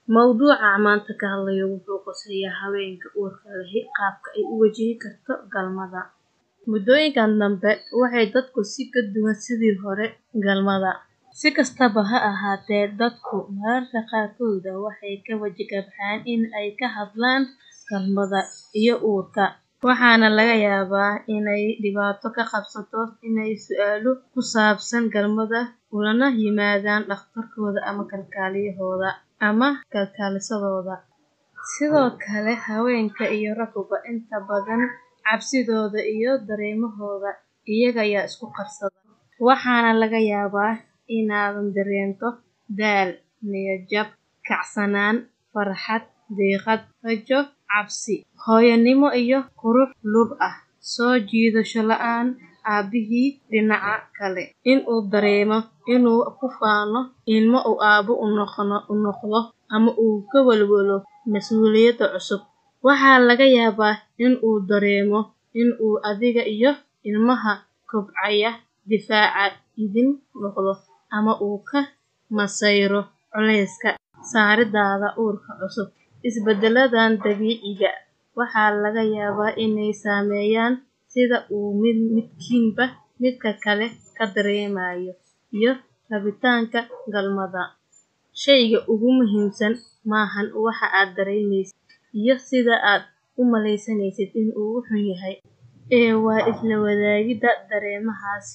Mawduuca maanta ka hadlayo wuxuu quseeyaa haweenka uurka leh qaabka ay u wajihi karto galmada. Muddooyinkan dambe waxay dadku si ka duwan sidii hore galmada. Si kastaba ha ahaatee, dadku mararka qaarkood waxay ka wajibaan in ay ka hadlaan galmada iyo uurka. Waxaana laga yaabaa inay dhibaato ka qabsato inay su'aalo ku saabsan galmada ulana yimaadaan dhakhtarkooda ama kalkaaliyahooda ama kalkaalisadooda. Sidoo kale, haweenka iyo ragguba inta badan cabsidooda iyo dareemahooda iyaga ayaa isku qarsada. Waxaana laga yaabaa inaad dareento daal, niyad jab, kacsanaan, farxad, diiqad, rajo, cabsi, hooyonimo iyo qurux lub ah, soo jiidasho la'aan. Dhinaca kale, in uu dareemo inuu ku faano ilmo uu aabbo u noqdo ama uu ka walwalo mas'uuliyadda cusub. Waxaa laga yaabaa in uu dareemo in uu adiga iyo ilmaha kobcaya difaac idin noqdo, ama uu ka masayro culayska saarida uurka cusub. Isbeddeladan dabiiciga waxaa laga yaabaa inay saameeyaan sida uu midkiinba midka kale ka dareemayo iyo rabitaanka galmada. Shayga ugu muhiimsan maahan waxa aad dareemaysid iyo sida aad u malaynaysid in uu xun yahay, ee waa isla wadaagidda dareemahaas.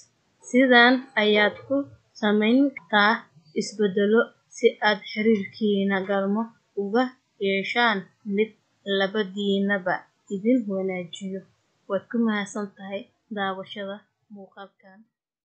Sidan ayaad ku samayn kartaa isbeddello si aad xiriirkiina galmo uga yeeshaan mid labadiinaba idin wanaajiyo. Waad ku mahadsantahay daawashada muuqaalkan.